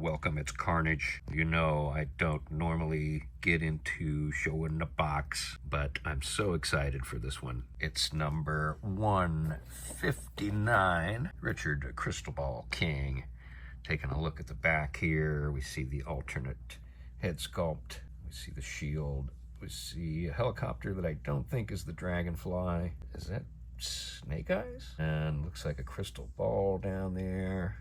welcome its carnage. You know, I don't normally get into showing the box, but I'm so excited for this one. It's number 159, Richard Crystal Ball King. Taking a look at the back here, we see the alternate head sculpt. We see the shield. We see a helicopter that I don't think is the Dragonfly. Is that Snake Eyes? And looks like a crystal ball down there.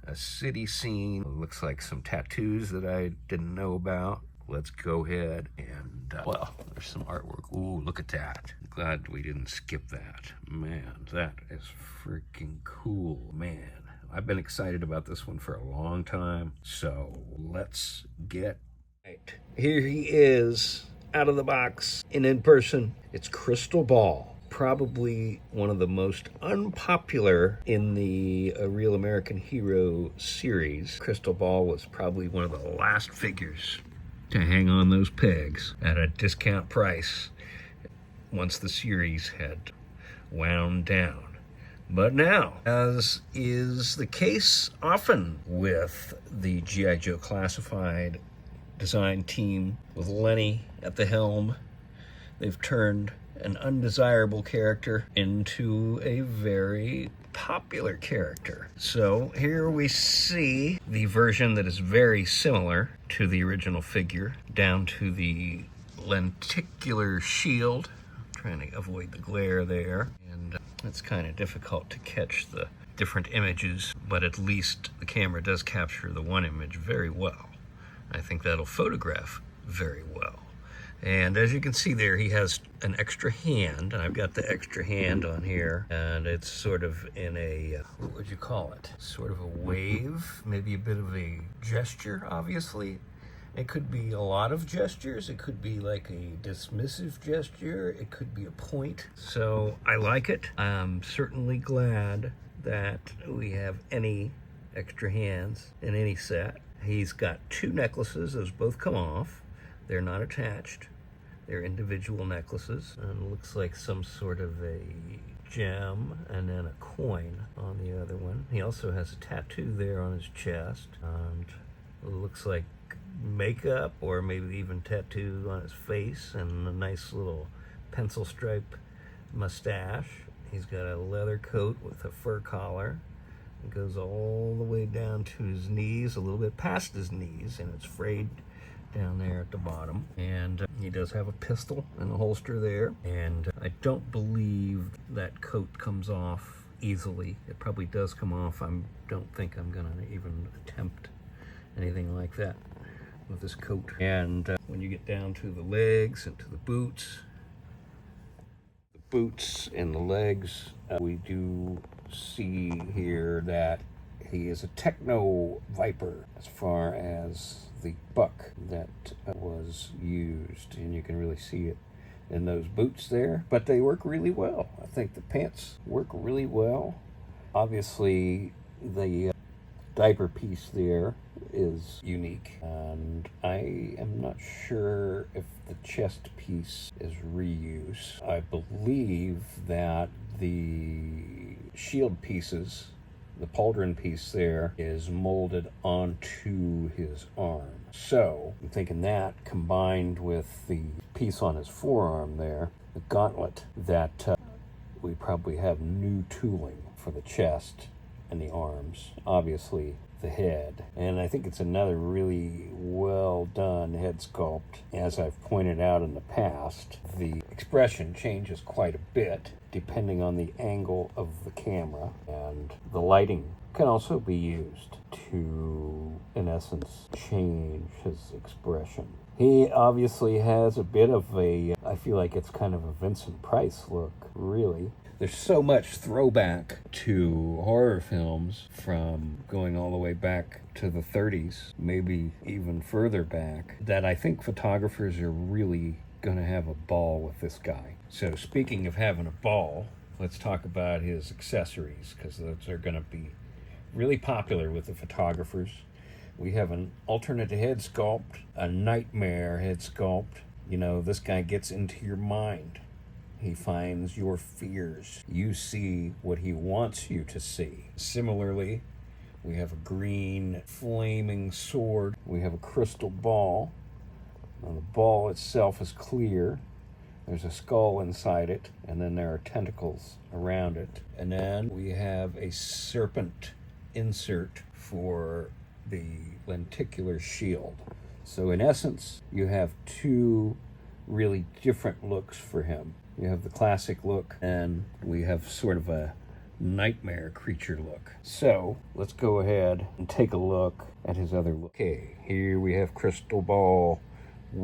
A city scene. Looks like some tattoos that I didn't know about. Let's go ahead and, well, there's some artwork. Ooh, look at that. I'm glad we didn't skip that. Man, that is freaking cool, man. I've been excited about this one for a long time. So let's get right. Here he is, out of the box and in person. It's Crystal Ball. Probably one of the most unpopular in the Real American Hero series. Crystal Ball was probably one of the last figures to hang on those pegs at a discount price once the series had wound down. But now, as is the case often with the G.I. Joe Classified design team, with Lenny at the helm, they've turned an undesirable character into a very popular character. So here we see the version that is very similar to the original figure, down to the lenticular shield. I'm trying to avoid the glare there, and it's kind of difficult to catch the different images, but at least the camera does capture the one image very well. I think that'll photograph very well. And as you can see there, he has an extra hand, and I've got the extra hand on here, and it's sort of in a, what would you call it? Sort of a wave, maybe a bit of a gesture, obviously. It could be a lot of gestures. It could be like a dismissive gesture. It could be a point. So I like it. I'm certainly glad that we have any extra hands in any set. He's got two necklaces. Those both come off. They're not attached. They're individual necklaces. And it looks like some sort of a gem and then a coin on the other one. He also has a tattoo there on his chest. And it looks like makeup or maybe even tattoo on his face and a nice little pencil stripe mustache. He's got a leather coat with a fur collar. It goes all the way down to his knees, a little bit past his knees, and it's frayed down there at the bottom. And he does have a pistol in the holster there. And I don't believe that coat comes off easily. It probably does come off. I don't think I'm gonna even attempt anything like that with this coat. And when you get down to the legs and to the boots and the legs, we do see here that he is a Techno Viper as far as the buck that was used, and you can really see it in those boots there, but they work really well. I think the pants work really well. Obviously the diaper piece there is unique, and I am not sure if the chest piece is reuse. I believe that the shield pieces, the pauldron piece there, is molded onto his arm. So I'm thinking that combined with the piece on his forearm there, the gauntlet, that we probably have new tooling for the chest and the arms, obviously the head. And I think it's another really well done head sculpt. As I've pointed out in the past, the expression changes quite a bit depending on the angle of the camera, and the lighting can also be used to, in essence, change his expression. He obviously has a bit of a, I feel like it's kind of a Vincent Price look, really. There's so much throwback to horror films, from going all the way back to the 30s, maybe even further back, that I think photographers are really going to have a ball with this guy. So speaking of having a ball, let's talk about his accessories, because those are going to be really popular with the photographers. We have an alternate head sculpt, a nightmare head sculpt. You know, this guy gets into your mind. He finds your fears. You see what he wants you to see. Similarly, We have a green flaming sword. We have a crystal ball. Now, the ball itself is clear. There's a skull inside it, and then there are tentacles around it. And then we have a serpent insert for the lenticular shield. So in essence, you have two really different looks for him. You have the classic look, and we have sort of a nightmare creature look. So let's go ahead and take a look at his other look. Okay, here we have Crystal Ball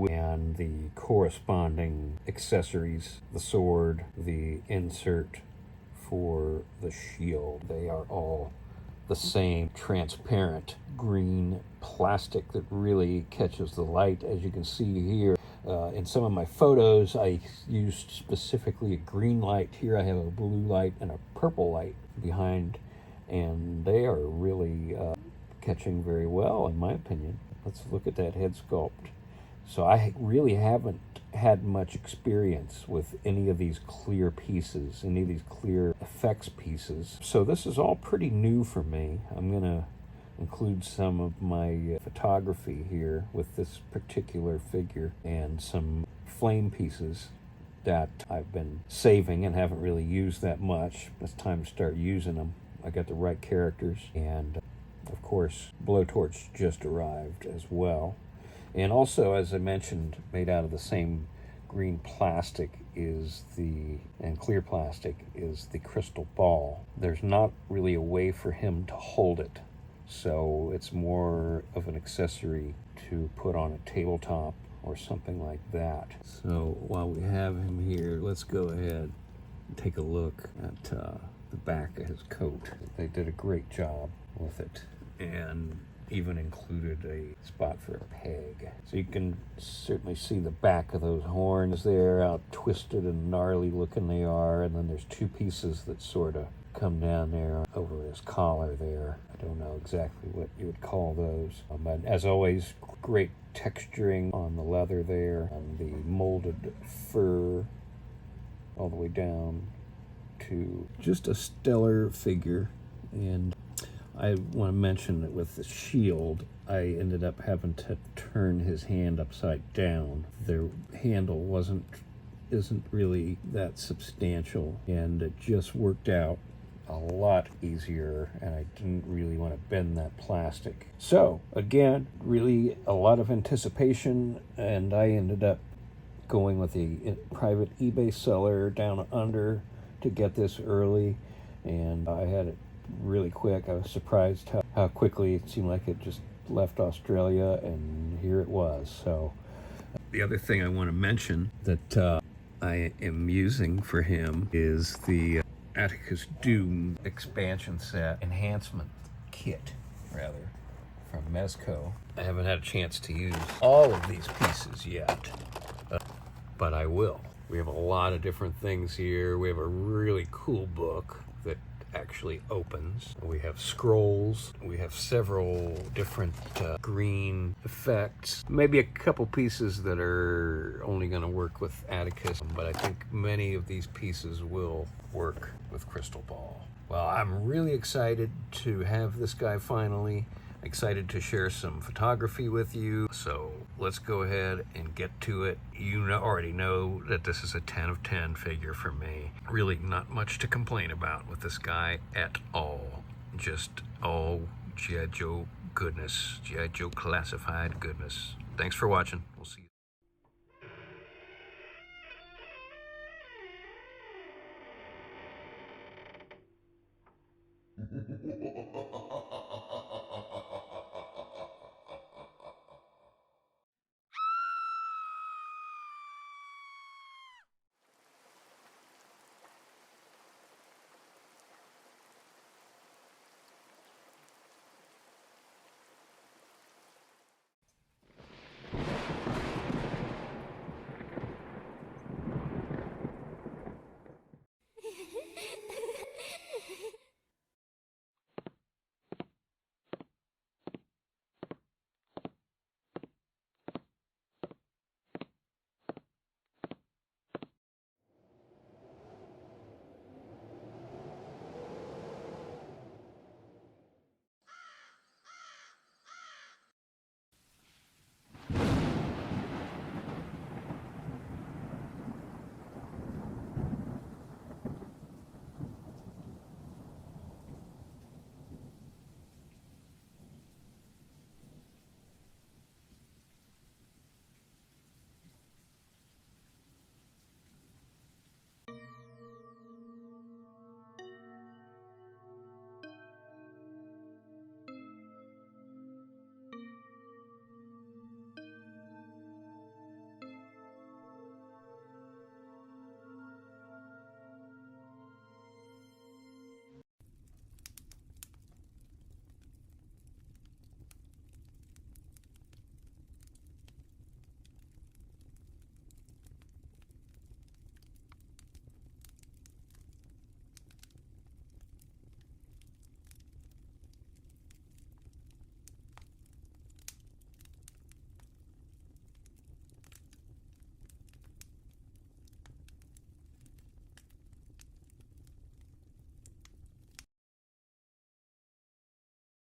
and the corresponding accessories, the sword, the insert for the shield. They are all the same transparent green plastic that really catches the light. As you can see here, in some of my photos, I used specifically a green light. Here I have a blue light and a purple light behind, and they are really catching very well, in my opinion. Let's look at that head sculpt. So I really haven't had much experience with any of these clear pieces, any of these clear effects pieces. So this is all pretty new for me. I'm going to include some of my photography here with this particular figure and some flame pieces that I've been saving and haven't really used that much. It's time to start using them. I got the right characters, and of course Blowtorch just arrived as well. And also, as I mentioned, made out of the same green plastic and clear plastic is the crystal ball. There's not really a way for him to hold it, so it's more of an accessory to put on a tabletop or something like that. So while we have him here, let's go ahead and take a look at the back of his coat. They did a great job with it, and even included a spot for a peg. So you can certainly see the back of those horns there, how twisted and gnarly looking they are. And then there's two pieces that sort of come down there over his collar there. I don't know exactly what you would call those. But as always, great texturing on the leather there, and the molded fur all the way down to just a stellar figure. And I want to mention that with the shield, I ended up having to turn his hand upside down. The handle isn't really that substantial, and it just worked out a lot easier, and I didn't really want to bend that plastic. So again, really a lot of anticipation, and I ended up going with a private eBay seller down under to get this early, and I had it really quick. I was surprised how quickly it seemed like it just left Australia, and here it was. So the other thing I want to mention that I am using for him is the Atticus Doom expansion set enhancement kit, rather, from Mezco. I haven't had a chance to use all of these pieces yet, but I will. We have a lot of different things here. We have a really cool book that actually opens. We have scrolls. We have several different green effects. Maybe a couple pieces that are only going to work with Atticus, but I think many of these pieces will work with Crystal Ball. Well, I'm really excited to have this guy finally. Excited to share some photography with you. So let's go ahead and get to it. You already know that this is a 10 of 10 figure for me. Really not much to complain about with this guy at all. Just all G.I. Joe goodness, G.I. Joe classified goodness. Thanks for watching. We'll see you.